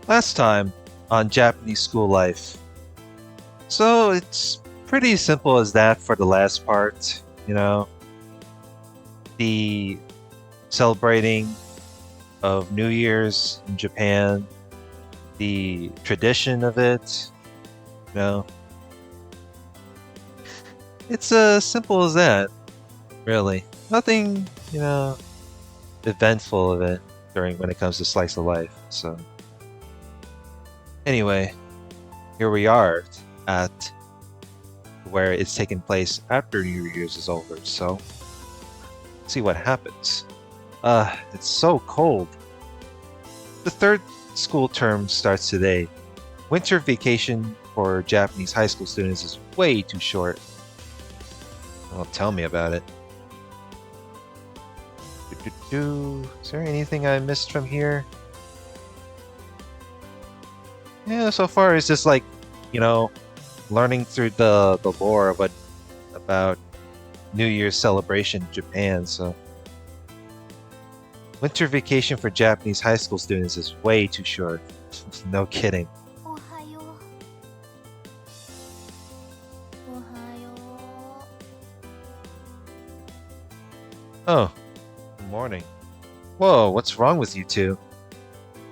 Last time on Japanese school life. So it's pretty simple as that for the last part. The celebrating of New Year's in Japan, the tradition of it, you know. It's as simple as that, really. Nothing, eventful of it during when it comes to slice of life. So anyway, here we are at where it's taking place after New Year's is over. So let's see what happens. It's so cold. The third school term starts today. Winter vacation for Japanese high school students is way too short. Well, tell me about it. Is there anything I missed from here? Yeah, so far it's just like, learning through the lore of about New Year's celebration in Japan. So winter vacation for Japanese high school students is way too short. No kidding. Oh, good morning. Whoa, what's wrong with you two?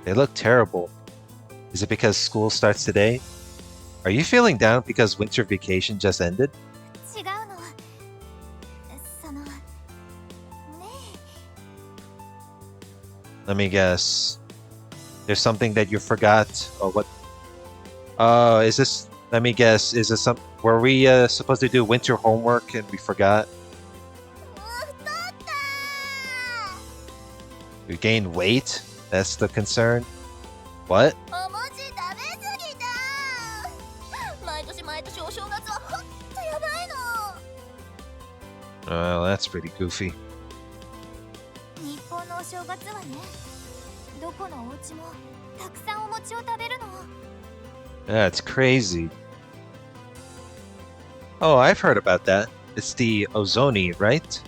They look terrible. Is it because school starts today? Are you feeling down because winter vacation just ended? Let me guess. There's something that you forgot, or what? Is this? Let me guess. Is this some? Were we supposed to do winter homework and we forgot? We gained weight. That's the concern. What? Well, that's pretty goofy. That's crazy. Oh, I've heard about that. It's the ozoni, right?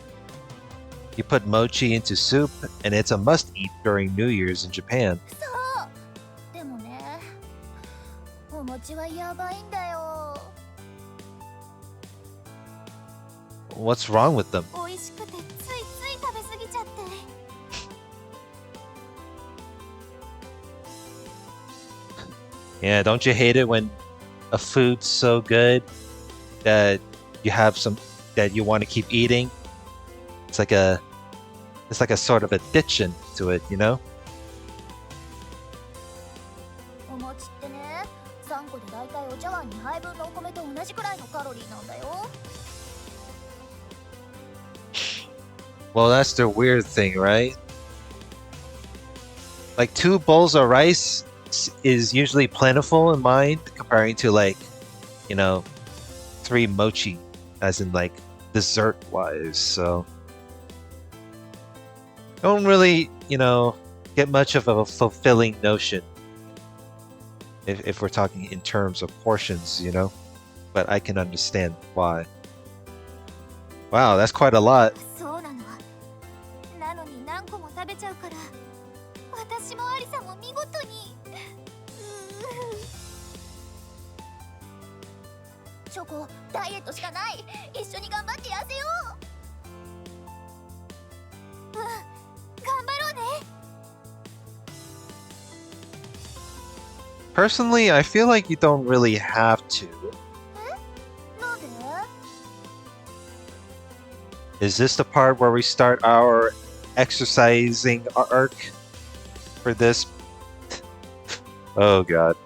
You put mochi into soup, and it's a must-eat during New Year's in Japan. What's wrong with them? Yeah, don't you hate it when a food's so good that you have some that you want to keep eating? It's like a sort of addiction to it, you know? Well, that's the weird thing, right? Like 2 bowls of rice is usually plentiful in mine, comparing to 3 mochi, as in like dessert wise. So don't really, get much of a fulfilling notion if we're talking in terms of portions, but I can understand why. Wow, that's quite a lot. Personally, I feel like you don't really have to. Is this the part where we start our exercising arc for this? Oh god.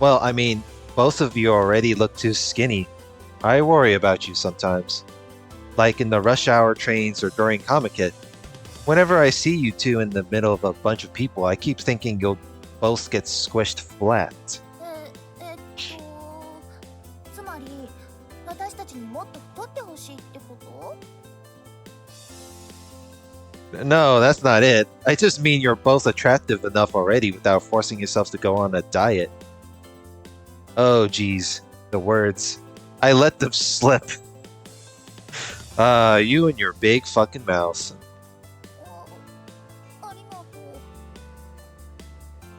Well, I mean, both of you already look too skinny. I worry about you sometimes. Like in the rush hour trains or during Comic-Con. Whenever I see you two in the middle of a bunch of people, I keep thinking you'll both get squished flat. No, that's not it. I just mean you're both attractive enough already without forcing yourselves to go on a diet. Oh, geez. The words. I let them slip. You and your big fucking mouth.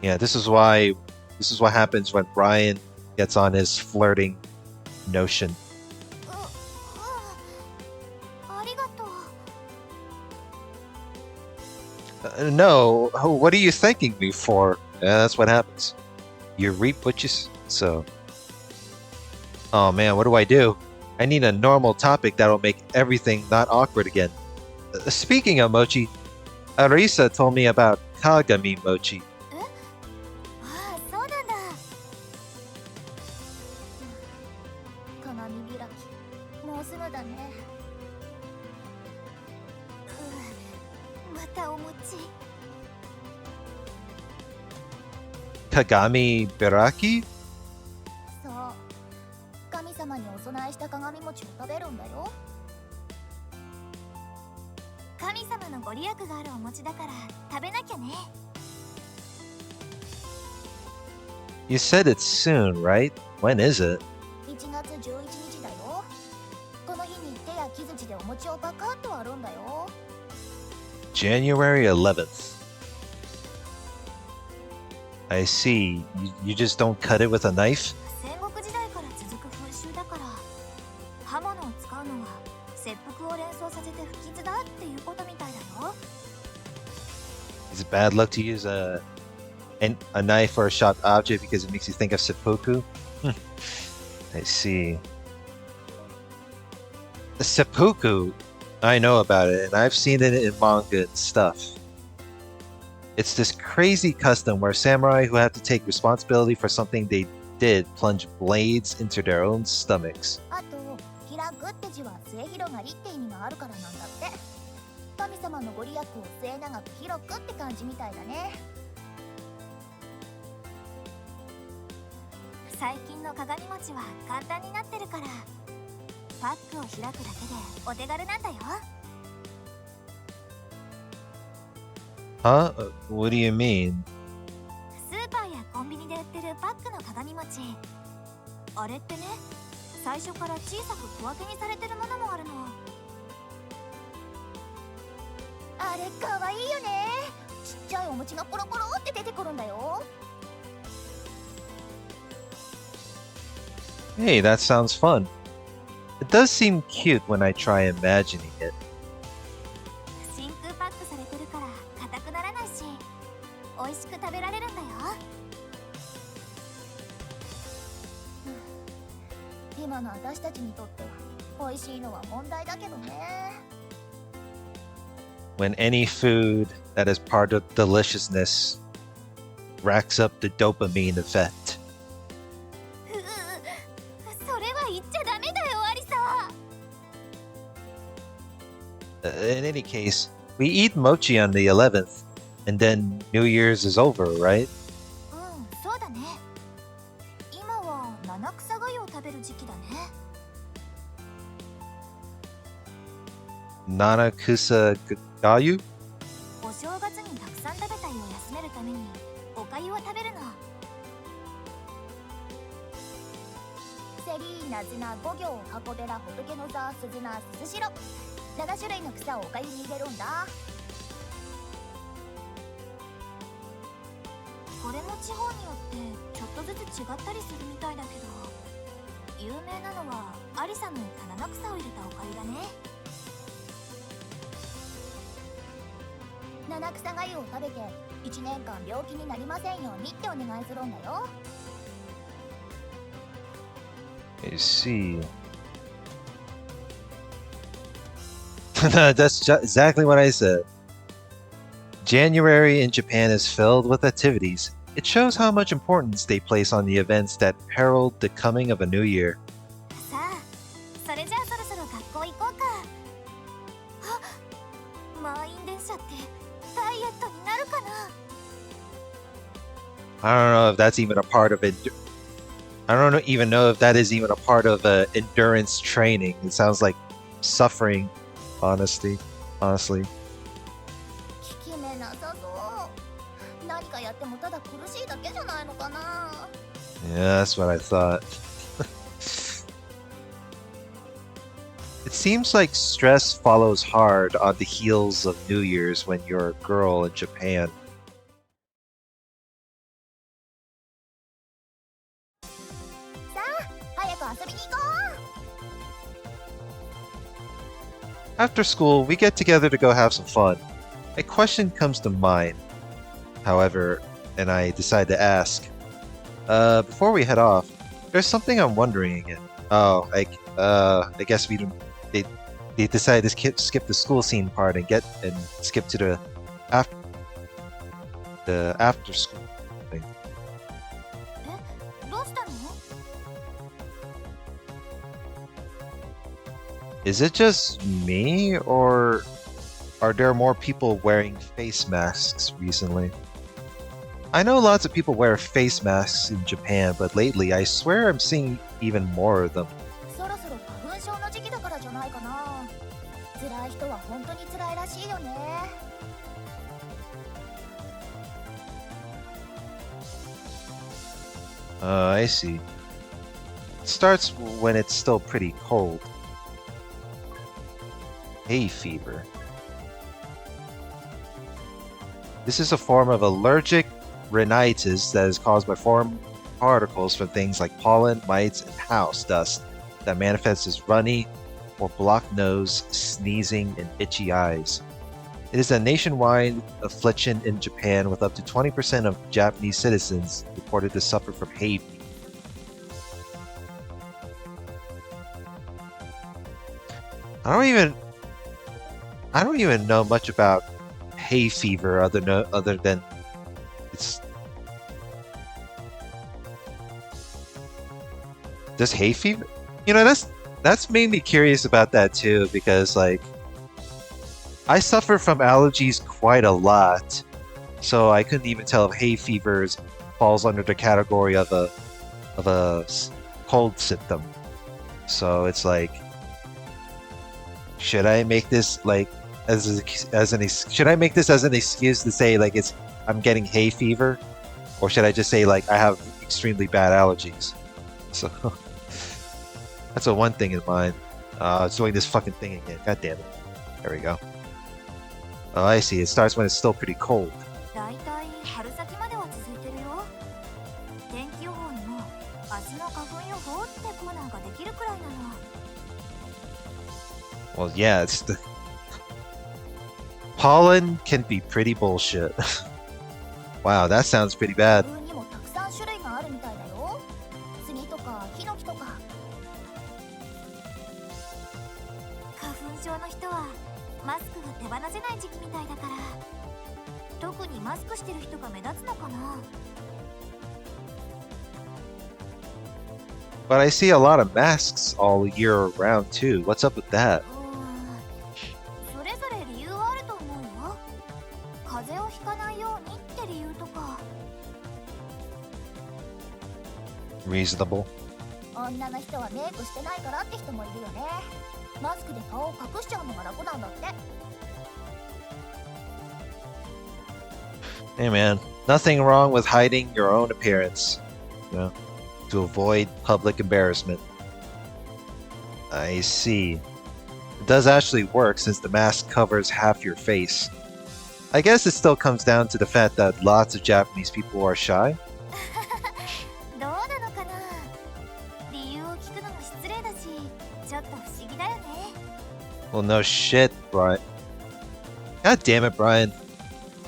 Yeah, this is what happens when Brian gets on his flirting notion. ありがとう。No, what are you thanking me for? Yeah, that's what happens. You reap what you sow. Oh man, what do I do? I need a normal topic that'll make everything not awkward again. Speaking of mochi, Arisa told me about Kagami mochi. え、ああ、そうなんだ。鏡開き、もうすぐだね。またお餅。Kagami Biraki? そう。神様にお供えした鏡餅を食べるんだよ。神様のご利益があるお餅だから食べなきゃね。You said it's soon, right? When is it? 1月11日だよ。この日に手や木槌でお餅をパカッと割るんだよ。January 11th. I see. You just don't cut it with a knife? 戦国時代から続く風習だから、刃物を使うのは切腹を連想させて不吉だっていうことみたいだよ。Is it bad luck to use a knife or a sharp object because it makes you think of seppuku? I see. The seppuku, I know about it, and I've seen it in manga and stuff. It's this crazy custom where samurai who have to take responsibility for something they did plunge blades into their own stomachs. あと、開くって字は末広がりって意味があるからなんだって。神様のご利益を末永く広くって感じみたいだね。最近の鏡餅は簡単になってるから、パックを開くだけでお手軽なんだよ。Huh? What do you mean? スーパーやコンビニで売ってるパックの鏡餅、あれってね、最初から小さく小分けにされてるものもあるの。あれかわいいよね。ちっちゃいお餅がポロポロって出てくるんだよ。Hey, that sounds fun. It does seem cute when I try imagining it. 真空パックされてるから硬くならないし、美味しく食べられるんだよ。今の私たちにとっては美味しいのは問題だけどね。When any food that is part of deliciousness racks up the dopamine effect. それは言っちゃダメだよ、アリサ。In any case, we eat mochi on the 11th, and then New Year's is over, right? うん、そうだね。今は七草がゆを食べる時期だね。Nanakusa gayu? お正月にたくさん食べた胃を休めるためにおかゆを食べるの。セリ、ナズナ、五行、箱寺、仏の座、鈴菜、鈴代、7種類の草をおかゆに入れるんだ。これも地方によってちょっとずつ違ったりするみたいだけど、有名なのはアリさんの言った七草を入れたおかゆだね。七草がゆを食べて1年間病気になりませんようにってお願いするんだよ。I see. That's exactly what I said. January in Japan is filled with activities. It shows how much importance they place on the events that herald the coming of a new year. さあ、それじゃあそろそろ学校行こうか。あ、満員電車ってダイエットになるかな。I don't know if that's even a part of it. I don't even know if that is even a part of endurance training. It sounds like suffering, honestly. 効き目なさそう。何かやってもただ苦しいだけじゃないのかな。Yeah, that's what I thought. It seems like stress follows hard on the heels of New Year's when you're a girl in Japan. After school, we get together to go have some fun. A question comes to mind, however, and I decide to ask. Before we head off, there's something I'm wondering again. Oh, I guess we don't. They, they decided to skip the school scene part and skip to after the after school thing. え、どうしたの？ Is it just me, or are there more people wearing face masks recently? I know lots of people wear face masks in Japan, but lately I swear I'm seeing even more of them. そろそろ花粉症の時期だからじゃないかな。辛い人は本当に辛いらしいよね。I see. It starts when it's still pretty cold. Hay fever. This is a form of allergic rhinitis that is caused by foreign particles from things like pollen, mites, and house dust that manifests as runny or blocked nose, sneezing, and itchy eyes. It is a nationwide affliction in Japan, with up to 20% of Japanese citizens reported to suffer from hay fever. I don't even know much about hay fever other than it's just hay fever. You know, that's made me curious about that too, because like I suffer from allergies quite a lot, so I couldn't even tell if hay fever falls under the category of a cold symptom. So it's like, should I make this like should I make this as an excuse to say like I'm getting hay fever, or should I just say like I have extremely bad allergies? So that's one thing in mind. It's doing this fucking thing again. God damn it. There we go. Oh, I see. It starts when it's still pretty cold. だいたい春先までは続いてるよ。天気予報にも明日の花粉予報ってコーナーができるくらいなの。Well, yeah, it's the pollen can be pretty bullshit. Wow, that sounds pretty bad. 花粉にもたくさん種類があるみたいだよ。杉とかヒノキとか。花粉症の人はマスクが手放せない時期みたいだから、特にマスクしてる人が目立つのかな。But I see a lot of masks all year round too. What's up with that? それぞれ理由はあると思うよ。風邪をひかないようにって理由とか。Reasonable. 女の人はメイクしてないからって人もいるよね。マスクで顔を隠しちゃうのが楽なんだって。Hey man, nothing wrong with hiding your own appearance, you know, to avoid public embarrassment. I see. It does actually work since the mask covers half your face. I guess it still comes down to the fact that lots of Japanese people are shy. どうなのかな。理由を聞くのも失礼だし、ちょっと不思議だよね。Well, no shit, Brian. God damn it, Brian.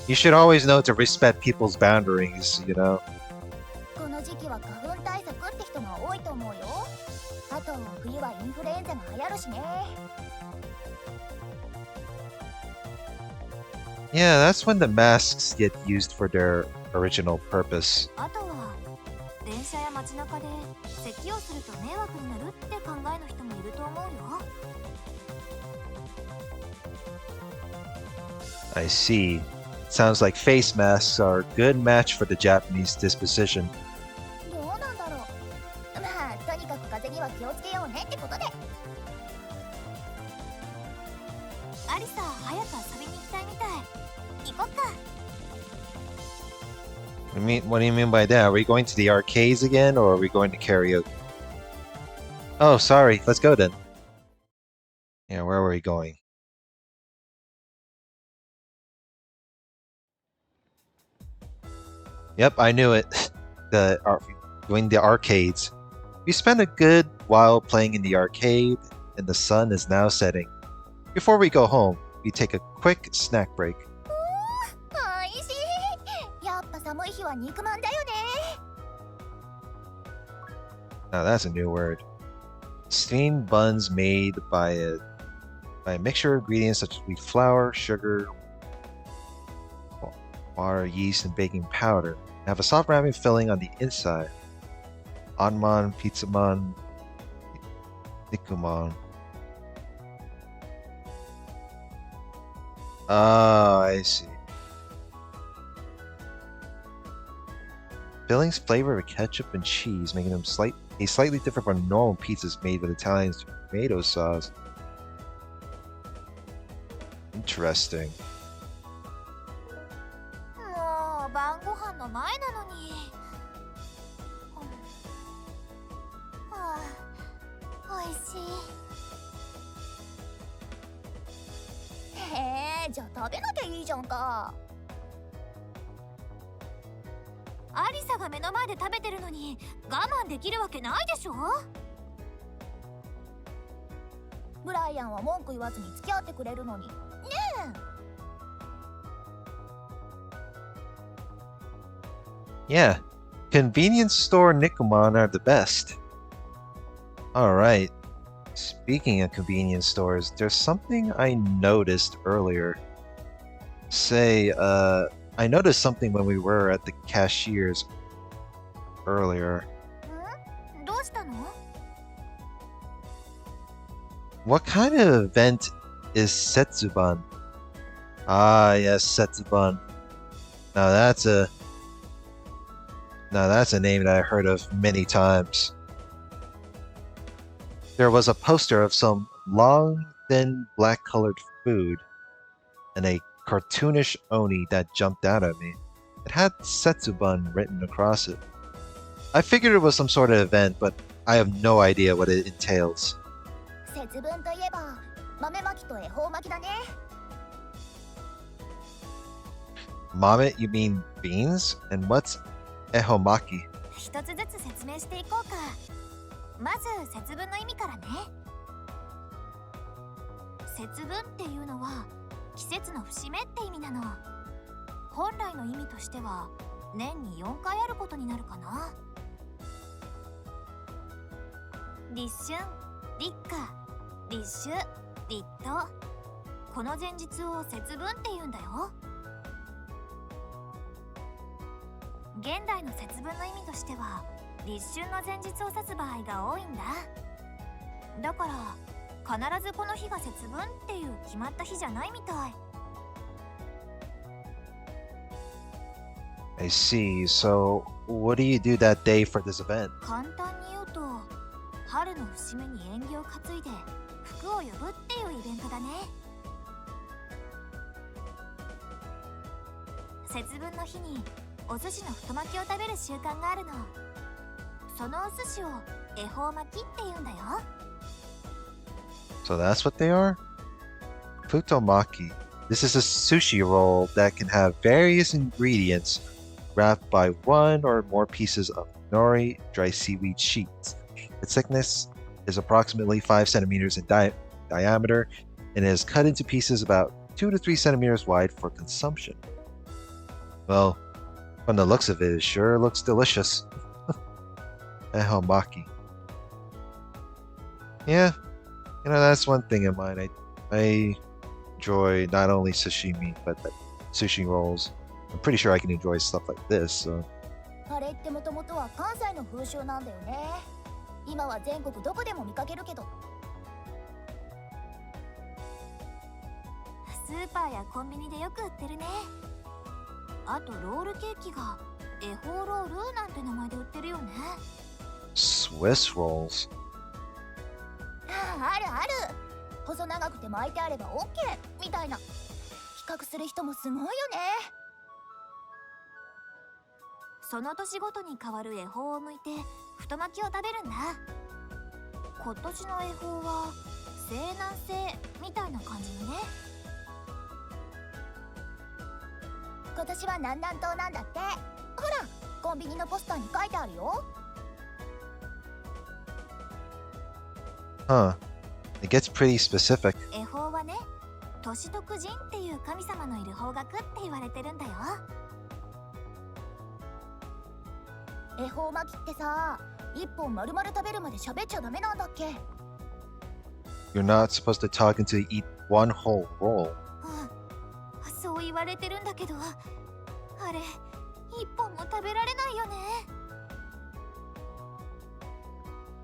You should always know to respect people's boundaries, you know? この時期は花粉対策って人が多いと思うよ。あと冬はインフルエンザが流行るしね。Yeah, that's when the masks get used for their original purpose. あとは電車や街中で咳をすると迷惑になるって考えの人もいると思うよ。I see. Sounds like face masks are a good match for the Japanese disposition. どうなんだろう。まあとにかく風邪には気をつけようねってことで。アリサ早く遊びに行きたいみたい。行こっか。What do you mean by that? Are we going to the arcades again, or are we going to karaoke? Oh, sorry. Let's go then. Yeah, where were we going? Yep, I knew it. Going to the arcades. We spent a good while playing in the arcade, and the sun is now setting. Before we go home, we take a quick snack break. おいしい。やっぱ寒い日は肉まんだよね。 Now that's a new word. Steamed buns made by a mixture of ingredients such as wheat flour, sugar, water, yeast, and baking powder. And have a soft ramen filling on the inside. Onman, pizzaman, nikuman. Ah, I see. Fillings flavored with ketchup and cheese, making them slightly different from normal pizzas made with Italian tomato sauce. Interesting. もう晩ご飯の前なのに。はあ、おいしい。へえ、じゃあ食べなきゃいいじゃんか。アリサが目の前で食べてるのに我慢できるわけないでしょ。ブライアンは文句言わずに付き合ってくれるのにねえ。 Yeah, convenience store Nikuman are the best. Alright, speaking of convenience stores, there's something I noticed earlier. I noticed something when we were at the cashiers earlier. ん？どうしたの？ What kind of event is Setsubun? Ah, yes, Setsubun. Now that's a name that I heard of many times. There was a poster of some long, thin, black-colored food and a cartoonish oni that jumped out at me. It had Setsubun written across it. I figured it was some sort of event, but I have no idea what it entails. 節分といえば豆まきと恵方巻きだね。 Mame, you mean beans? And what's ehomaki? 一つずつ説明していこうか。まず節分の意味からね。節分っていうのは季節の節目って意味なの。本来の意味としては年に4回あることになるかな。立春、立夏、立秋、立冬。この前日を節分って言うんだよ。現代の節分の意味としては立春の前日を指す場合が多いんだ。だから必ずこの日が節分っていう決まった日じゃないみたい。 I see. So, what do you do that day for this event? 簡単に言うと春の節目に縁起を担いで福を呼ぶっていうイベントだね。節分の日にお寿司の太巻きを食べる習慣があるの。そのお寿司を恵方巻きって言うんだよ。 So that's what they are? Futomaki. This is a sushi roll that can have various ingredients wrapped by one or more pieces of nori, dry seaweed sheets. Its thickness is approximately 5 centimeters in diameter and is cut into pieces about 2 to 3 centimeters wide for consumption. Well, from the looks of it, it sure looks delicious. Ehomaki. Yeah, that's one thing in mind. I enjoy not only sashimi, but sushi rolls. I'm pretty sure I can enjoy stuff like this, so. あれってもともとは関西の風習なんだよね。今は全国どこでも見かけるけど。スーパーやコンビニでよく売ってるね。あとロールケーキが恵方ロールなんて名前で売ってるよね。 Swiss rolls. あるある。細長くて巻いてあれば OK みたいな。比較する人もすごいよね。その年ごとに変わる恵方を剥いて太巻きを食べるんだ。今年の恵方は西南西みたいな感じのね。今年は南南東なんだって。ほらコンビニのポスターに書いてあるよ。Huh. It gets pretty specific. 恵方はね、歳徳神っていう神様のいる方角って言われてるんだよ。恵方巻きってさ、一本丸々食べるまで喋っちゃダメなんだっけ？ You're not supposed to talk until you eat one whole roll. そう言われてるんだけど、あれ、一本も食べられないよね。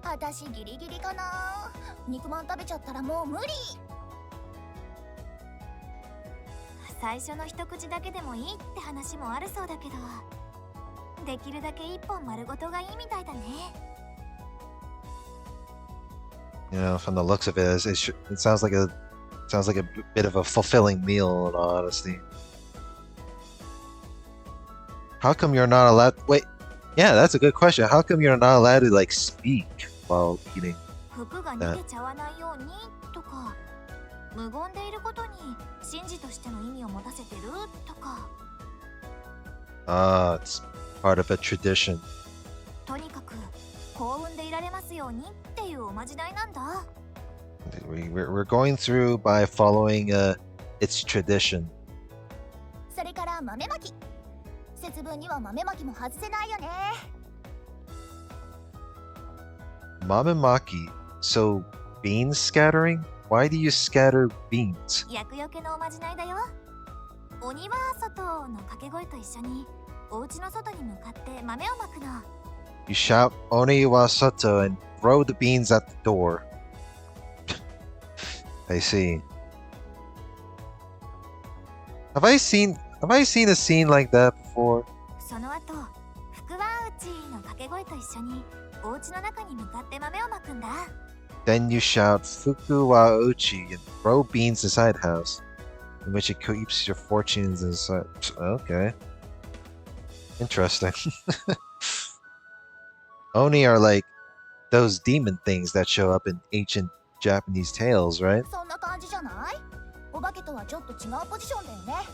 私ギリギリかな。肉まん食べちゃったらもう無理。最初の一口だけでもいいって話もあるそうだけど、できるだけ一本丸ごとがいいみたいだね。You know, from the looks of it, it sounds like a bit of a fulfilling meal, in all honesty. How come you're not allowed? Wait, yeah, that's a good question. How come you're not allowed to like speak while eating? 服が逃げちゃわないようにとか、無言でいることに神事としての意味を持たせてるとか。Ah, it's part of a tradition. とにかく幸運でいられますようにっていうおまじないなんだ。We're going through by following its tradition. それから豆まき。節分には豆まきも外せないよね。Mamamaki. So, bean scattering? Why do you scatter beans? 厄除けのおまじないだよ。鬼は外の掛け声と一緒にお家の外に向かって豆をまくの。You shout Oni wa Soto and throw the beans at the door. I see. Have I seen a scene like that before? その後、福は内の掛け声と一緒にお家の中に向かって豆をまくんだ。Then you shout Fuku wa Uchi and throw beans inside house, in which it keeps your fortunes inside. Okay. Interesting. Oni are like those demon things that show up in ancient Japanese tales, right? そんな感じじゃない？お化けとはちょっと違うポジションだよね。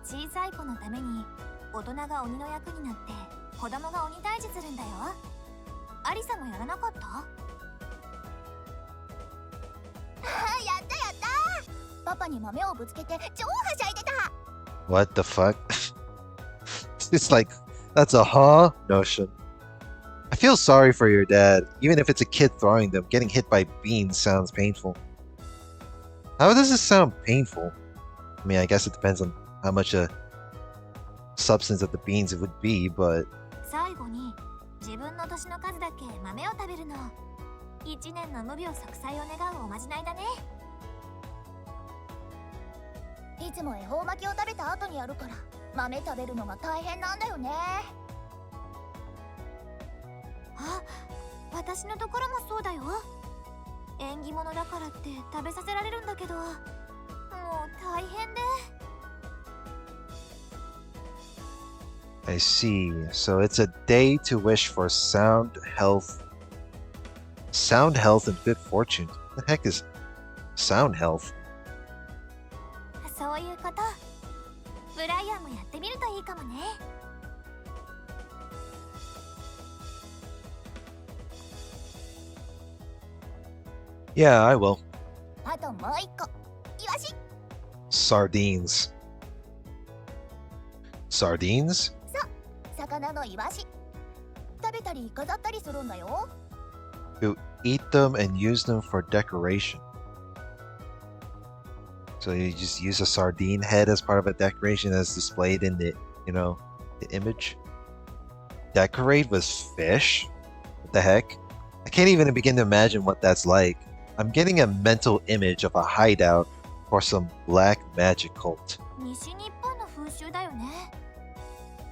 小さい子のために大人が鬼の役になって子供が鬼退治するんだよ。アリサもやらなかった？やったやった。パパに豆をぶつけて超はしゃいでた。 What the fuck? It's like, that's a huh notion. I feel sorry for your dad. Even if it's a kid throwing them, getting hit by beans sounds painful. How does this sound painful? I mean, I guess it depends on how much a substance of the beans it would be, but 最後に自分の年の数だけ豆を食べるの。一年の無病息災を願うおまじないだね。いつも恵方巻きを食べた後にやるから豆食べるのが大変なんだよね。あ、私のところもそうだよ。縁起物だからって食べさせられるんだけど、もう大変で。I see. So it's a day to wish for sound health and good fortune. What the heck is sound health? そういうこと。ブライアンもやってみるといいかもね。Yeah, I will. あともう一個。イワシ。 Sardines. Sardines? 魚のイワシ。食べたり飾ったりするんだよ。To eat them and use them for decoration. So you just use a sardine head as part of a decoration as displayed in the, the image. Decorate with fish? What the heck? I can't even begin to imagine what that's like. I'm getting a mental image of a hideout for some black magic cult. 西日本の風習だよね。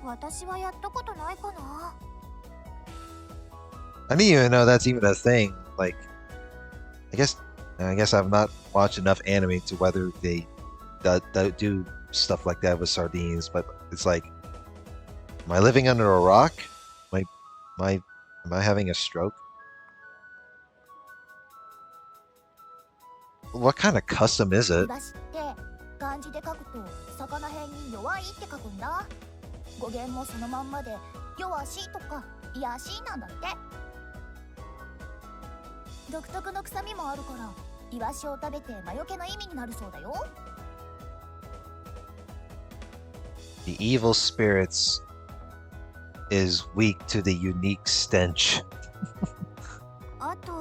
私はやったことないかな。I didn't even know that's even a thing. Like, I guess I've not watched enough anime to whether they do stuff like that with sardines. But it's like, am I living under a rock? Am I having a stroke? What kind of custom is イ it? ワシって漢字で書くと魚辺に弱いって書くんだ。語源もそのまんまで弱しとか癒しなんだって。独特の臭みもあるからイワシを食べて魔除けの意味になるそうだよ。 The evil spirits is weak to the unique stench. あと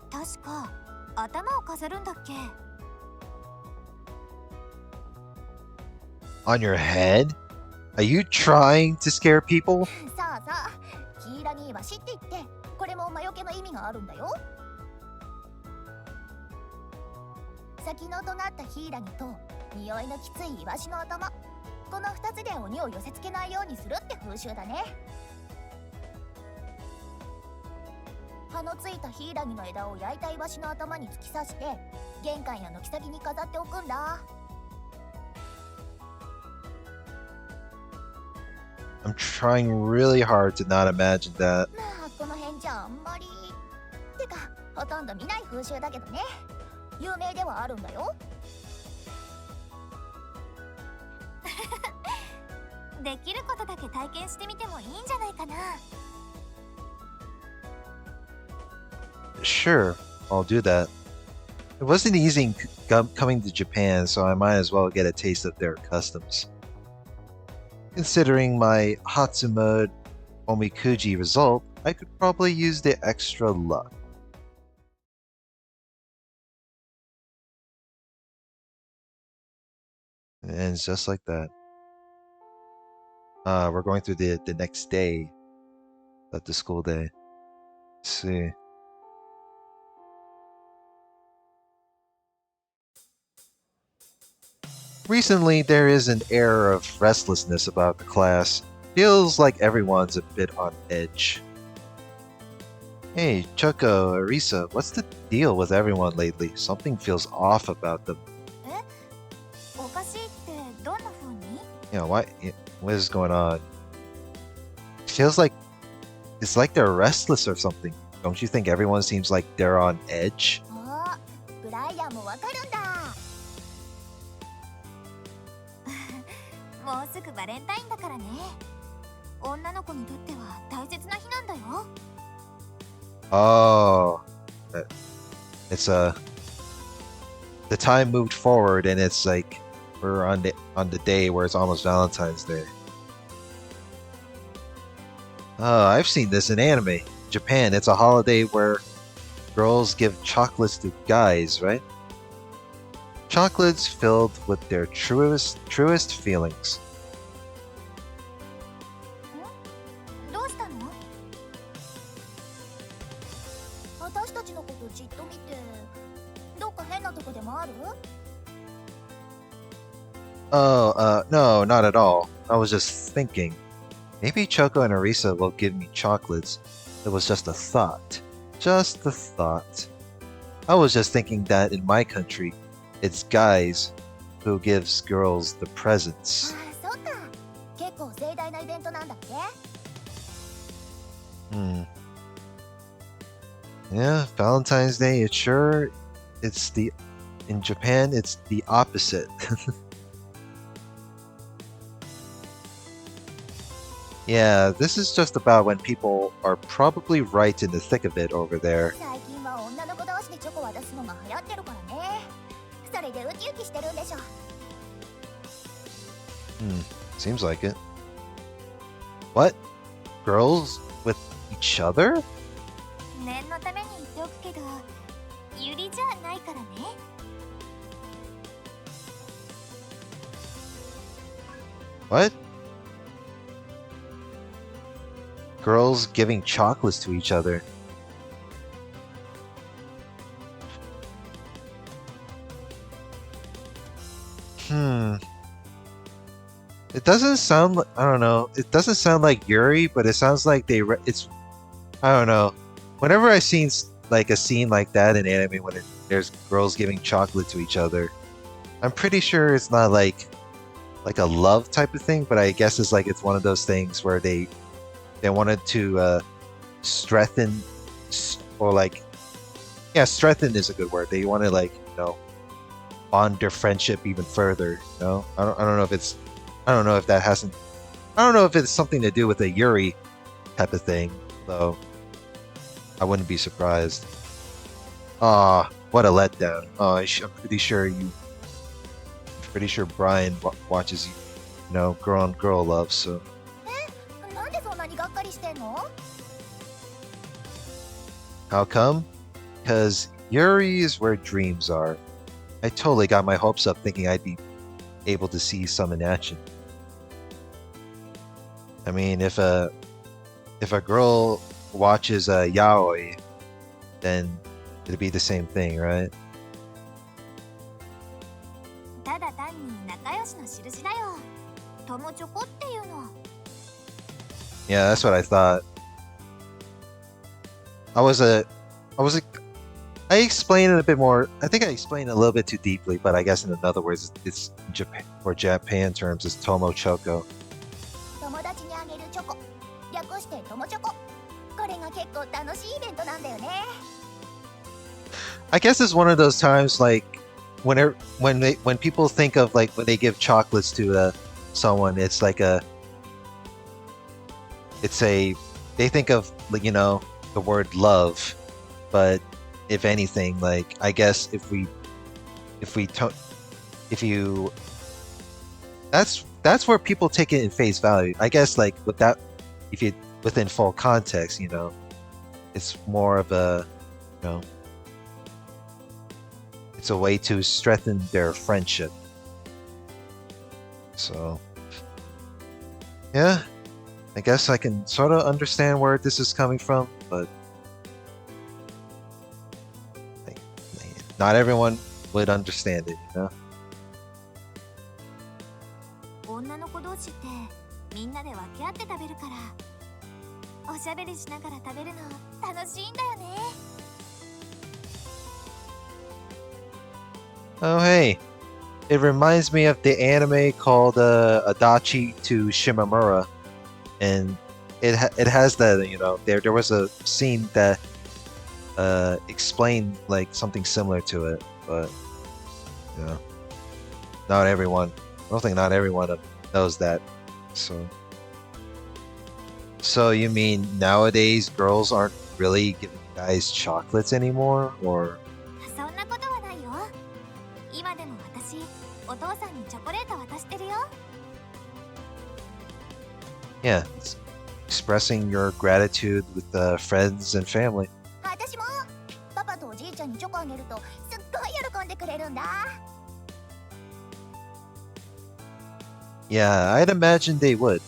確か頭を飾るんだっけ。 On your head? Are you trying to scare people? さあさあ、ヒイラギイワシって言ってこれも魔除けの意味があるんだよ。先の尖ったヒイラギと匂いのきついイワシの頭、この2つで鬼を寄せつけないようにするって風習だね。葉のついたヒイラギの枝を焼いたイワシの頭に突き刺して玄関や軒先に飾っておくんだ。 I'm trying really hard to not imagine that. まあこの辺じゃあんまりてかほとんど見ない風習だけどね。有名ではあるんだよ。できることだけ体験してみてもいいんじゃないかな。 Sure, I'll do that. It wasn't easy coming to Japan, so I might as well get a taste of their customs. Considering my Hatsuma Omikuji result, I could probably use the extra luck. It ends just like that. We're going through the next day of the school day. Let's see. Recently, there is an air of restlessness about the class. Feels like everyone's a bit on edge. Hey, Choco, Arisa, what's the deal with everyone lately? Something feels off about them. おかしいってどんな風に？ Yeah, what is going on? Feels like it's like they're restless or something. Don't you think everyone seems like they're on edge? あ、ブライアンもわかるんだ。もうすぐバレンタインだからね。女の子にとっては大切な日なんだよ。 Oh, it's the time moved forward, and it's like we're on the day where it's almost Valentine's Day. Oh, I've seen this in anime. Japan, it's a holiday where girls give chocolates to guys, right? Chocolates filled with their truest feelings. どうしたの？ 私たちのことじっと見てどっか変なとこでもある？ Oh, no, not at all. I was just thinking. Maybe Choco and Arisa will give me chocolates. It was just a thought. Just a thought. I was just thinking that in my country, it's guys who gives girls the presents. ああ、そうか。結構盛大なイベントなんだっけ？ Yeah, Valentine's Day, in Japan, it's the opposite. Yeah, this is just about when people are probably right in the thick of it over there. 最近は女の子同士でチョコ渡すのが流行ってるからね。それでウキウキしてるんでしょ。 Seems like it. What? Girls with each other? 念のために言っておくけど、ユリじゃないからね。 What? Girls giving chocolates to each other. It doesn't sound like, I don't know. It doesn't sound like Yuri, but it sounds like it's, I don't know. Whenever I seen like a scene like that in anime when there's girls giving chocolate to each other, I'm pretty sure it's not like a love type of thing, but I guess it's one of those things where they wanted to strengthen, or strengthen is a good word. They want to bond their friendship even further. I don't know if it's, I don't know if it's something to do with a Yuri type of thing, though. I wouldn't be surprised. Ah, what a letdown. Oh, I'm pretty sure Brian watches you know, girl on girl love, so. なんでそんなにがっかりしてんの？ How come? Because Yuri is where dreams are. I totally got my hopes up thinking I'd be able to see some in action. I mean, if a girl watches a yaoi, then it'd be the same thing, right? ただ単に仲良しの印だよ。友チョコっていうの。Yeah, that's what I thought. I explained it a bit more. I think I explained it a little bit too deeply, but I guess in other words, it's Japan, for Japan terms, it's Tomo Choco. 友達にあげるチョコ、略して友チョコ。これが結構楽しいイベントなんだよね。I guess it's one of those times like when people think of like when they give chocolates to someone, it's like they think of, like, you know, the word love, but if anything, like, I guess if you that's where people take it in face value. I guess, like, with that, if you within full context, you know, it's more of a, you know, it's a way to strengthen their friendship. So yeah, I guess I can sort of understand where this is coming from, but like, not everyone would understand it, you know? 女の子同士ってみんなで分け合って食べるから、おしゃべりしながら食べるの楽しいんだよね。Oh, hey. It reminds me of the anime called Adachi to Shimamura. And it has that, you know, there was a scene that explained like something similar to it, but you know, not everyone. I don't think not everyone knows that. So you mean nowadays girls aren't really giving guys chocolates anymore, or? そんなことはないよ。今でも私、お父さんにチョコレート渡してるよ。Yeah, it's expressing your gratitude with friends and family. 私もパパとおじいちゃんにチョコあげるとすっごい喜んでくれるんだ。Yeah, I'd imagine they would.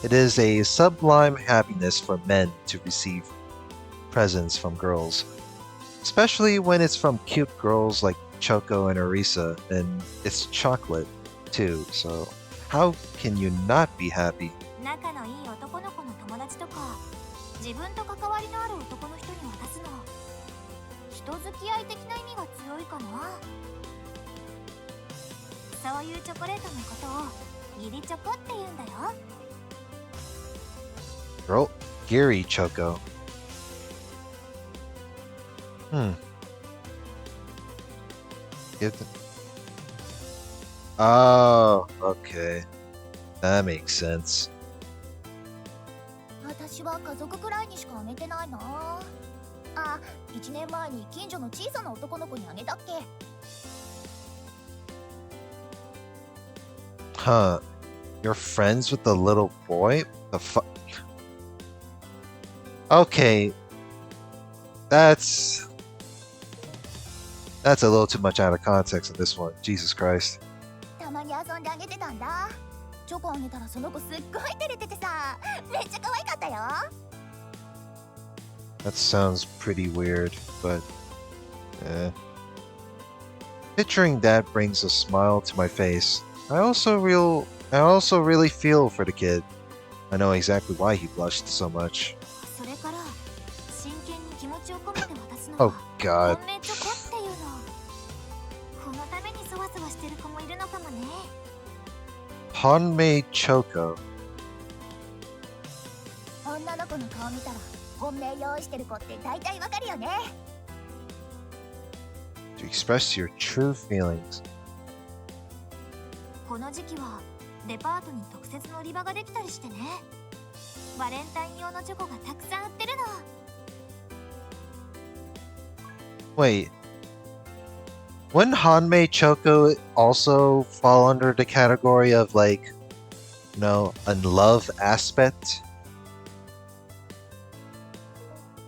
It is a sublime happiness for men to receive presents from girls, especially when it's from cute girls like Choco and Arisa, and it's chocolate too, so how can you not be happy? 仲のいい男の子の友達とか、自分と関わりのある男の人に渡すの、人付き合い的な意味が強いかな。そういうチョコレートのことを義理チョコって言うんだよ。Girl, Giri Choco. Give them. Oh, okay. That makes sense. 私は家族くらいにしかあげてないな。あ、1年前に近所の小さな男の子にあげたっけ。Huh. You're friends with the little boy? The fuck? Okay. That's a little too much out of context in this one. Jesus Christ. たまに遊んであげてたんだ。チョコあげたらその子すっごい照れててさ、めっちゃ可愛かったよ。That sounds pretty weird, but picturing that brings a smile to my face. I also really feel for the kid. I know exactly why he blushed so much. それから真剣に気持ちを込めて渡すの Oh は God. 本命チョコっていうの。このためにそわそわしてる子もいるのかもね。Honmei Choco. 女の子の顔見たら本命用意してる子って大体わかるよね。To express your true feelings. この時期はデパートに特設の売り場ができたりしてね。バレンタイン用のチョコがたくさん売ってるの。Wait, wouldn't Hanmei Choco also fall under the category of like, a love aspect?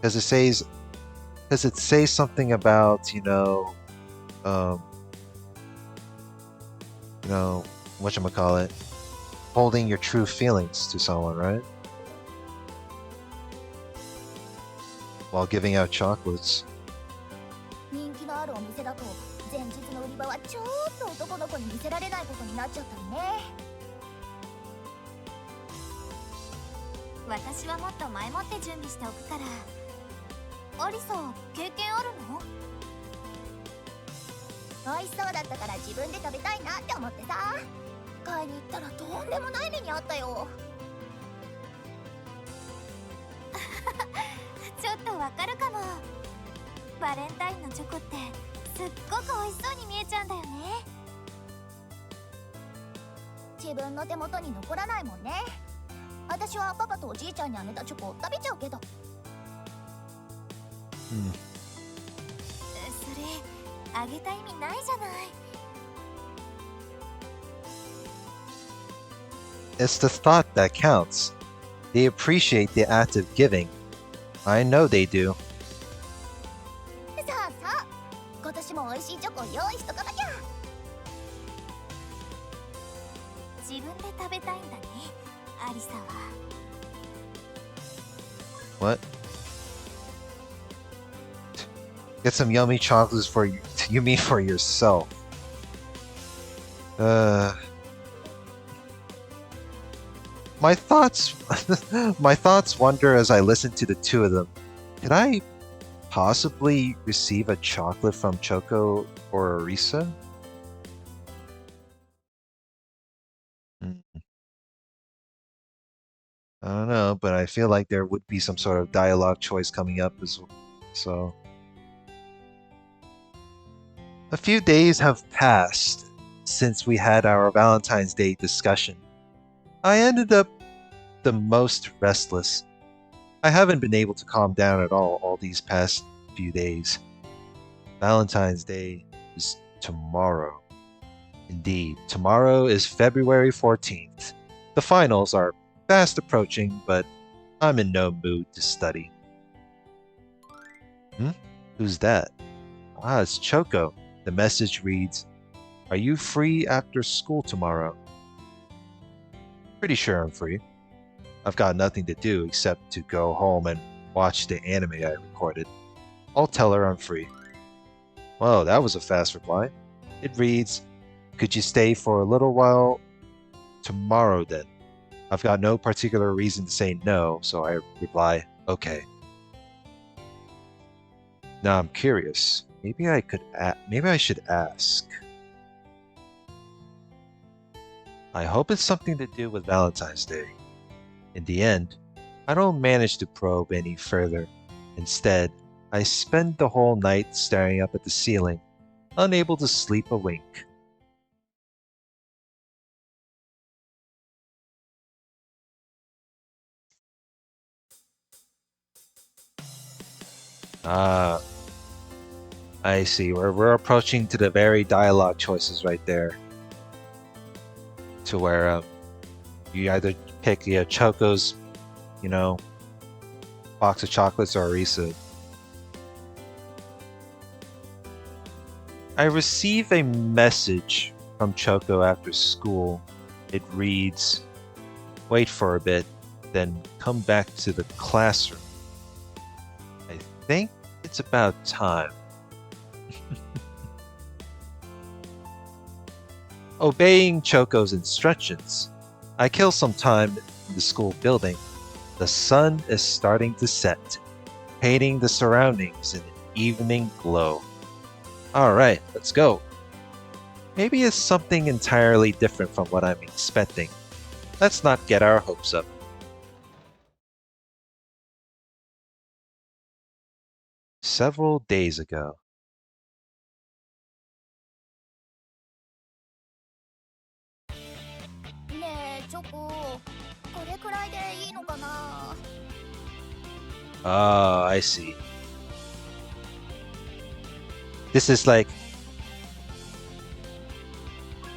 Because it says something about, um, whatchamacallit, holding your true feelings to someone, right? While giving out chocolates. 人気のあるお店だと前日の売り場はちょっと男の子に見せられないことになっちゃったりね。私はもっと前もって準備しておくから。アリサ、経験あるの？美味しそうだったから自分で食べたいなって思ってさ。買いに行ったらとんでもない目にあったよ。ちょっとわかるかも。バレンタインのチョコってすっごく美味しそうに見えちゃうんだよね。自分の手元に残らないもんね。私はパパとおじいちゃんにあげたチョコを食べちゃうけど。それあげた意味ないじゃない。It's the thought that counts. They appreciate the act of giving. I know they do. さあさあ、今年も美味しいチョコを用意しとかなきゃ。自分で食べたいんだね、アリサは。What? Get some yummy chocolates for you. You mean for yourself? My thoughts, my thoughts wander as I listen to the two of them. Could I possibly receive a chocolate from Choco or Arisa? I don't know, but I feel like there would be some sort of dialogue choice coming up as well. So, a few days have passed since we had our Valentine's Day discussion. I ended up the most restless. I haven't been able to calm down at all these past few days. Valentine's Day is tomorrow. Indeed, tomorrow is February 14th. The finals are fast approaching, but I'm in no mood to study. Who's that? Ah, it's Choco. The message reads, "Are you free after school tomorrow?" Pretty sure I'm free. I've got nothing to do except to go home and watch the anime I recorded. I'll tell her I'm free. Whoa, that was a fast reply. It reads, "Could you stay for a little while tomorrow then?" I've got no particular reason to say no, so I reply, "Okay." Now I'm curious. Maybe I should ask. I hope it's something to do with Valentine's Day. In the end, I don't manage to probe any further. Instead, I spend the whole night staring up at the ceiling, unable to sleep a wink. Ah, I see. We're approaching to the very dialogue choices right there. To where you either pick Choco's, box of chocolates or Arisa. I receive a message from Choco after school. It reads, "Wait for a bit, then come back to the classroom." I think it's about time. Obeying Choco's instructions, I kill some time in the school building. The sun is starting to set, painting the surroundings in an evening glow. Alright, let's go. Maybe it's something entirely different from what I'm expecting. Let's not get our hopes up. Several days ago. ねえチョコ、これくらいでいいのかな。Ah, I see. This is like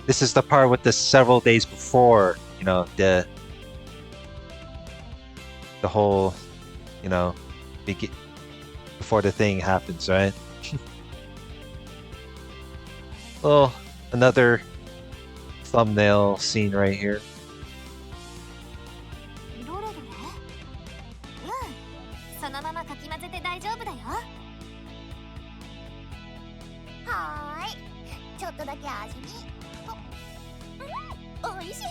this is the part with the several days before, you know, the whole, you know, before the thing happens, right? Well, another thumbnail scene right here. どれどれ？そのままかき混ぜて大丈夫だよ。はーい、ちょっとだけ味見。おいしい。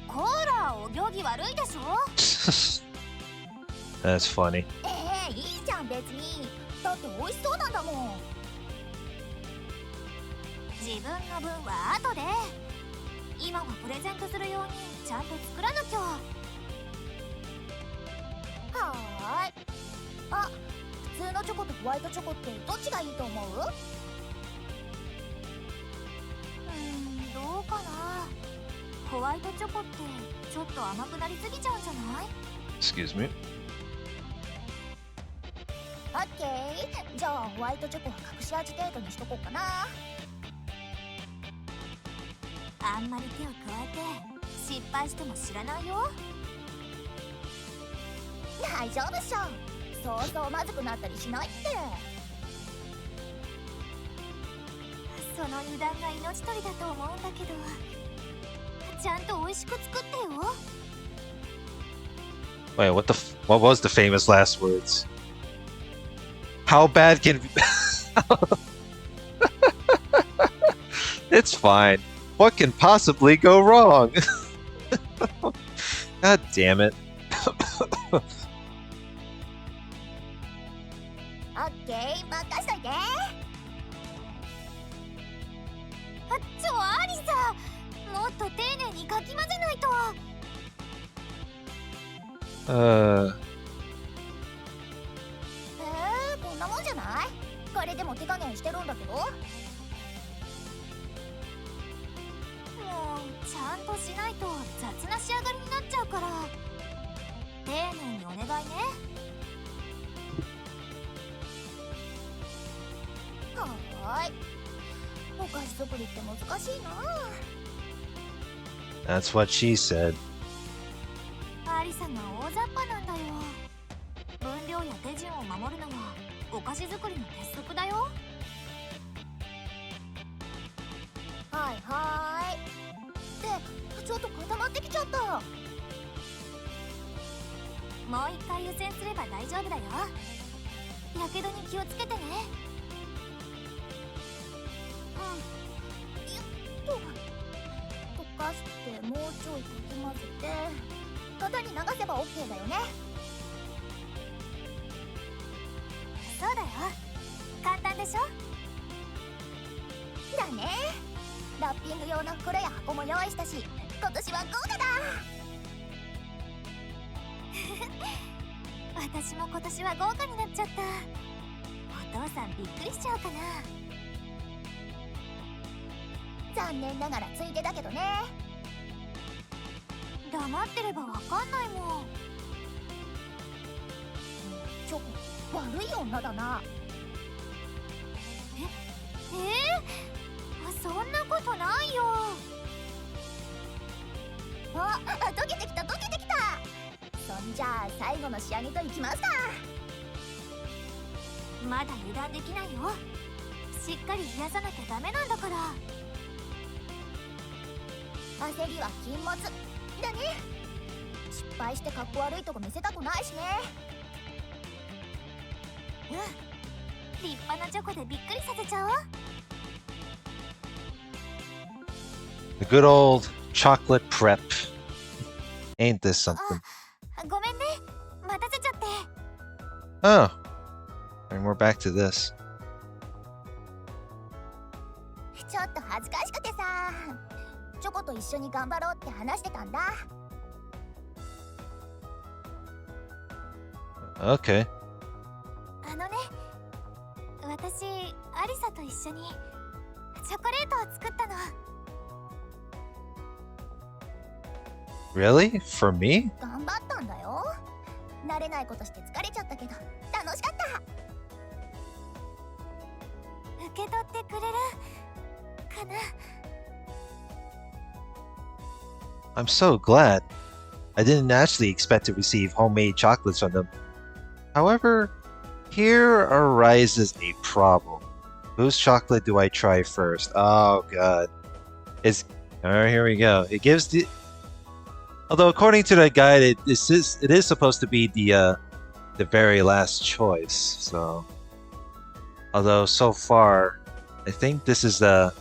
コーラお行儀悪いでしょ。That's funny. いいじゃん別に。だって美味しそうなんだもん。自分の分は後で。今はプレゼントするようにちゃんと作らなきゃ。はーい。あ、普通のチョコとホワイトチョコってどっちがいいと思う？どうかな。ホワイトチョコってちょっと甘くなりすぎちゃうんじゃない？ Excuse me. オッケー。じゃあホワイトチョコは隠し味程度にしとこうかな。あんまり手を加えて失敗しても知らないよ。大丈夫っしょ。そうそうまずくなったりしないって。その油断が命取りだと思うんだけど、ちゃんと美味しく作ってよ。 Wait, what was the famous last words? How bad can It's fine. What can possibly go wrong? God damn it. オッケー、任しといて。アリサ、もっと丁寧にかき混ぜないと。こんなもんじゃない？これでも手加減してるんだけど。もうちゃんとしないと雑な仕上がりになっちゃうから、丁寧にお願いね。はーい。お菓子作りって難しいな。 That's what she said. アリサが大雑把なんだよ。分量や手順を守るのはお菓子作りの鉄則だよ。はいはーい。ってちょっと固まってきちゃった。もう一回湯煎すれば大丈夫だよ。やけどに気をつけてね。溶かしてもうちょいかき混ぜて型に流せば OK だよね。そうだよ。簡単でしょ。だね。ラッピング用の袋や箱も用意したし、今年は豪華だ。私も今年は豪華になっちゃった。お父さんびっくりしちゃうかな。残念ながらついでだけどね。黙ってればわかんないもん。チョコ悪い女だな。そんなことないよ。溶けてきた溶けてきた。そんじゃあ最後の仕上げといきますか。まだ油断できないよ。しっかり冷やさなきゃダメなんだから。焦りは禁物だね。失敗してかっこ悪いとこ見せたくないしね。立派なチョコでびっくりさせちゃおう。 The good old chocolate prep. Ain't this something? ごめんね、待たせちゃって。 Oh. And we're back to this. ちょっと恥ずかしくてさ、チョコと一緒に頑張ろうって話してたんだ。Okay. 私、アリサと一緒にチョコレートを作ったの。 Really? For me? 頑張ったんだよ。慣れないことして疲れちゃったけど楽しかった。け取ってくれるかな。 I'm so glad. I didn't actually expect to receive homemade chocolates from them. However, here arises a problem. Whose chocolate do I try first? Oh god. Alright, here we go. It gives the... Although according to the guide, it is supposed to be the very last choice, so... Although so far, I think this is I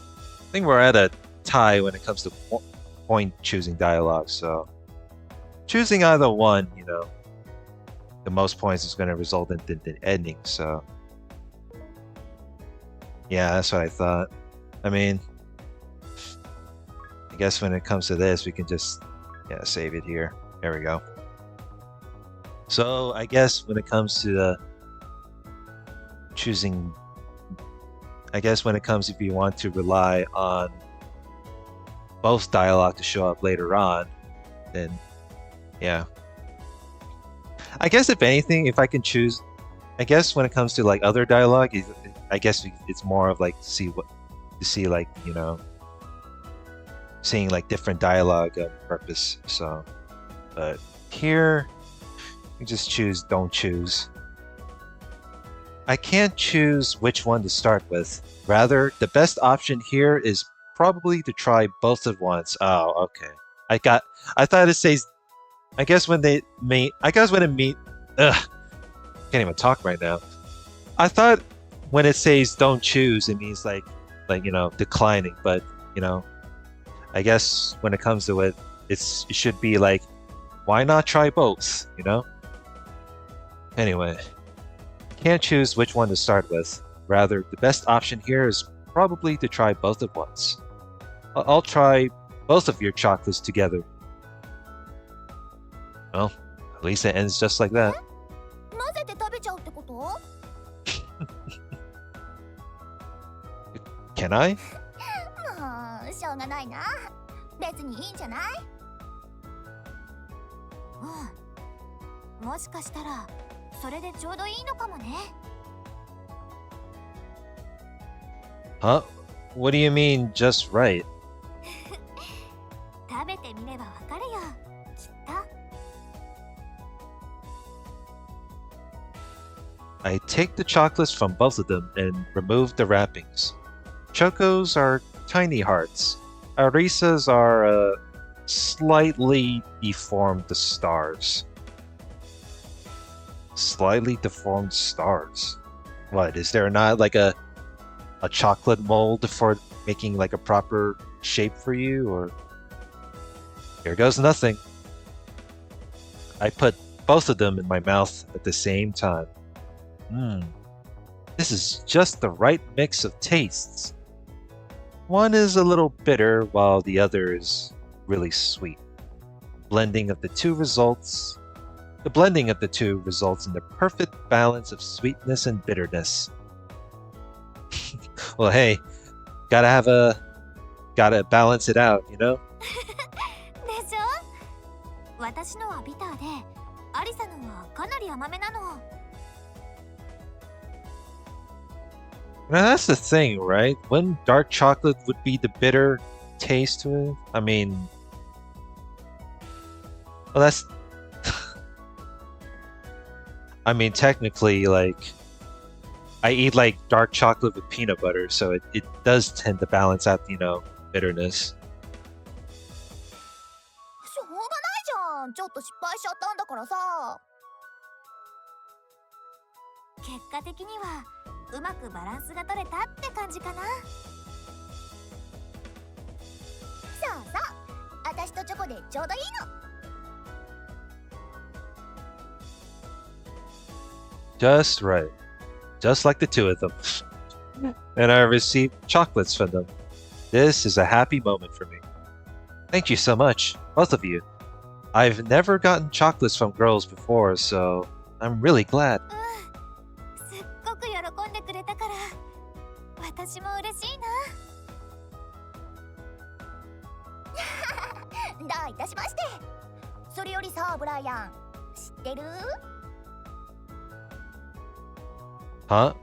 think we're at a tie when it comes to point choosing dialogue, so... Choosing either one, you know, the most points is going to result in the ending, so... Yeah, that's what I thought. I mean... I guess when it comes to this, we can just... Yeah, save it here. There we go. So, I guess when it comes to the... Choosing... I guess when it comes if you want to rely on both dialogue to show up later on, then yeah. I guess if anything, if I can choose, I guess when it comes to like other dialogue, I guess it's more of like to see like, you know, seeing like different dialogue purpose. So, but here, you just choose don't choose. I can't choose which one to start with. Rather, the best option here is probably to try both at once. Oh, okay. I thought it says, I guess when it meet, ugh, can't even talk right now. I thought when it says don't choose, it means like, you know, declining, but, you know, I guess when it comes to it, it should be like, why not try both, you know? Anyway. Can't choose which one to start with. Rather, the best option here is probably to try both at once. I'll try both of your chocolates together. Well, at least it ends just like that. 混ぜて食べちゃうってこと？ Can I? もうしょうがないな。別にいいんじゃない？うん。もしかしたらそれでちょうどいいのかもね。 Huh? What do you mean, just right? 食べてみればわかるよ、きっと。 I take the chocolates from both of them and remove the wrappings. Choco's are tiny hearts. Arisa's are slightly deformed stars. Slightly deformed stars. What, is there not like a chocolate mold for making like a proper shape for you, or... Here goes nothing. I put both of them in my mouth at the same time. This is just the right mix of tastes. One is a little bitter while the other is really sweet. The blending of the two results in the perfect balance of sweetness and bitterness. Well, hey, gotta balance it out, you know? でしょ？私のはビターで、アリサのはかなり甘めなの。 Now that's the thing, right? When dark chocolate would be the bitter taste to it? I mean... Well, that's... I mean, technically, like... I eat, like, dark chocolate with peanut butter, so it does tend to balance out, you know, bitterness. しょうがないじゃん。ちょっと失敗しちゃったんだからさ。結果的にはうまくバランスが取れたって感じかな。そうそう。私とチョコでちょうどいいの。 Just right. Just like the two of them. And I received chocolates from them. This is a happy moment for me. Thank you so much, both of you. I've never gotten chocolates from girls before, so I'm really glad. すっごく喜んでくれたから、私も嬉しいな。どういたしまして。それよりさ、ブライアン、知ってる？ Huh?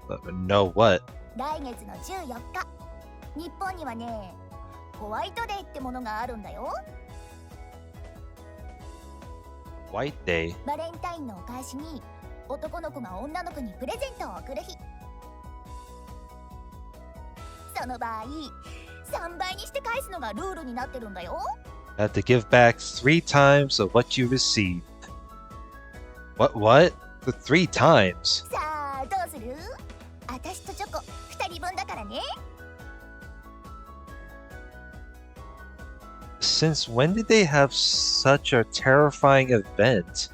No, what? 来月の14日、日本にはね、ホワイトデーってものがあるんだよ。 White Day. バレンタインのお返しに男の子が女の子にプレゼントを贈る日。その場合、3倍にして返すのがルールになってるんだよ。You have to give back 3 times of what you received. What? The 3 times? さあどうする？私とチョコ2人分だからね。 Since when did they have such a terrifying event?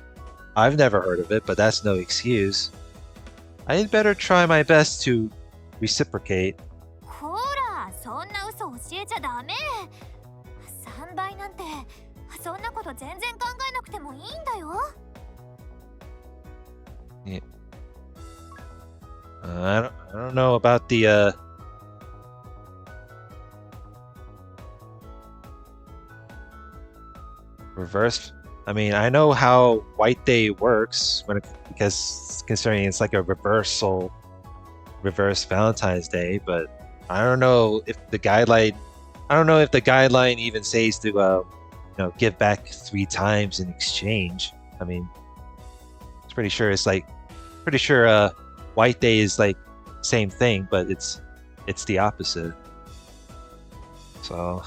I've never heard of it, but that's no excuse. I'd better try my best to reciprocate. ほら、そんな嘘教えちゃダメ。3倍なんて、そんなこと全然考えなくてもいいんだよ。Yeah. I don't know about the reverse. I mean, I know how White Day works because considering it's like a reverse Valentine's Day, but I don't know if the guideline. I don't know if the guideline even says to give back 3 times in exchange. I mean, it's pretty sure White Day is like same thing, but it's the opposite. So,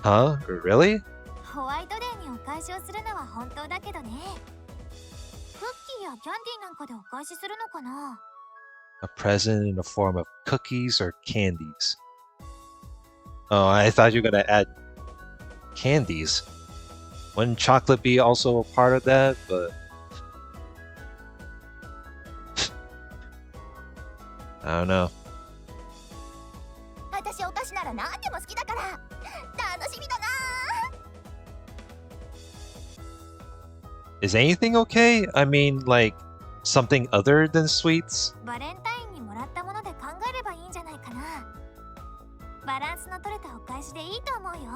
huh? Really? ホワイトデーにお返しをするのは本当だけどね。クッキーやキャンディーなんかでお返しするのかな。 A present in the form of cookies or candies. Oh, I thought you were gonna add candies. Wouldn't chocolate be also a part of that? But I don't know. 私お菓子なら何でも好きだから楽しみだな。 Is anything okay? I mean, like something other than sweets? バレンタインにもらったもので考えればいいんじゃないかな。バランスの取れたお返しでいいと思うよ。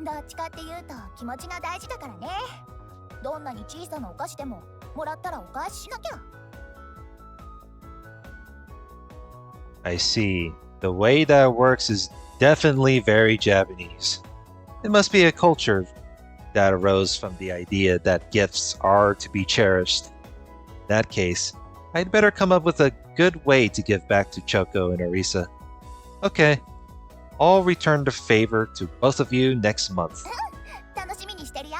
どっちかっていうと気持ちが大事だからね。どんなに小さなお菓子でももらったらお返ししなきゃ。 I see. The way that works is definitely very Japanese. It must be a culture that arose from the idea that gifts are to be cherished. In that case, I'd better come up with a good way to give back to Choco and Arisa. Okay, I'll return the favor to both of you next month. 楽しみにしてるよ。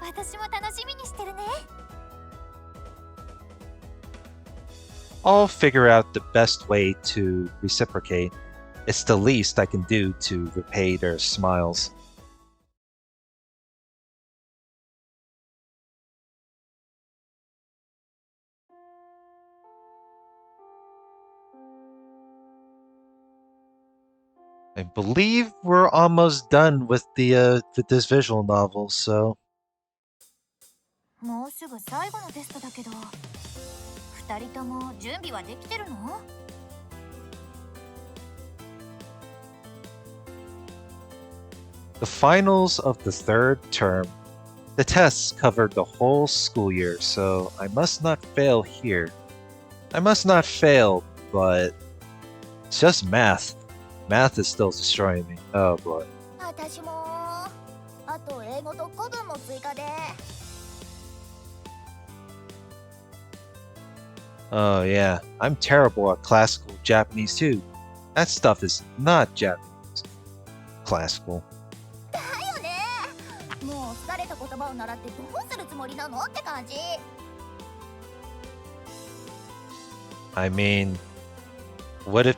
私も楽しみにしてるね。 I'll figure out the best way to reciprocate. It's the least I can do to repay their smiles. I believe we're almost done with this visual novel, so もうすぐ最後のテストだけど、2人とも準備はできてるの？ the finals of the 3rd term. The tests covered the whole school year, so I must not fail here. I must not fail, but it's just math. Math is still destroying me. Oh boy. 私もあと英語と古文も追加で。 Oh yeah, I'm terrible at classical Japanese too. That stuff is not Japanese. Classical. だよね。もう疲れた言葉を習ってどうするつもりなのって感じ。 I mean, what if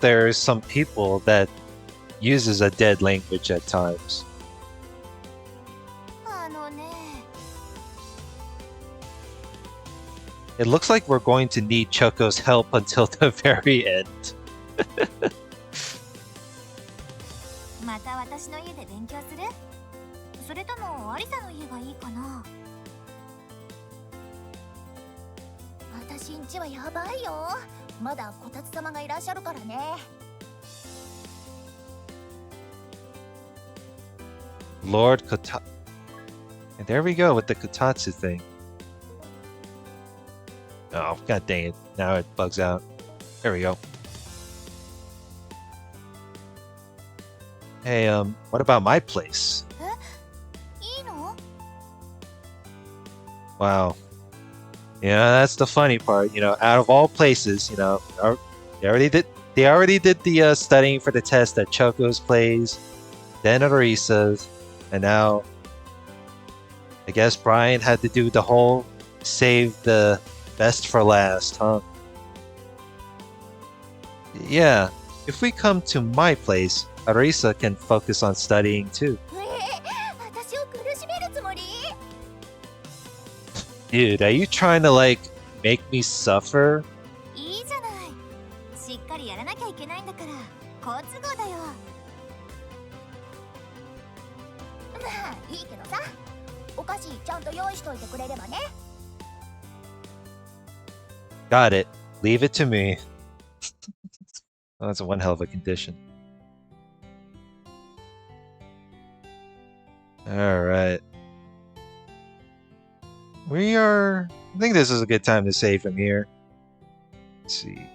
there's some people that uses a dead language at times? あのね。 It looks like we're going to need Choco's help until the very end. また私の家で勉強する？それともアリサの家がいいかな？ 私んちはやばいよ。まだこたつ様がいらっしゃるからね。 Lord Kota... And there we go with the Kotatsu thing. Oh, god dang it. Now it bugs out. There we go. Hey, what about my place? いいの？ Wow. Yeah, that's the funny part. Out of all places, they already did the studying for the test at Choco's place, then at Arisa's, and now I guess Brian had to do the whole save the best for last, huh? Yeah, if we come to my place, Arisa can focus on studying too. 私を苦しめるつもり？ Dude, are you trying to make me suffer? いいじゃない。しっかりやらなきゃいけないんだから好都合だよ。まあいいけどさ、お菓子ちゃんと用意しといてくれればね。 Got it. Leave it to me. Oh, that's one hell of a condition. Alright. I think this is a good time to save from here. Let's see.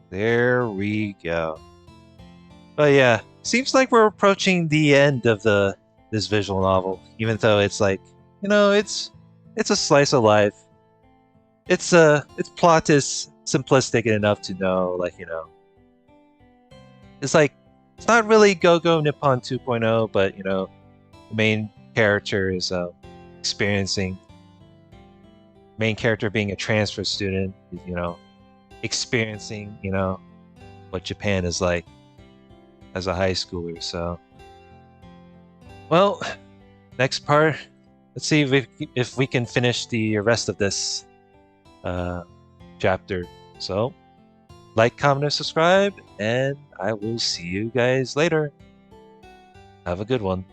There we go. But yeah, seems like we're approaching the end of this visual novel, even though it's it's a slice of life. Its plot is simplistic enough to know, it's not really Go-Go Nippon 2.0, but the main character is main character being a transfer student, experiencing, what Japan is like as a high schooler. So, well, next part, let's see if we can finish the rest of this chapter. So, like, comment, and subscribe, and I will see you guys later. Have a good one.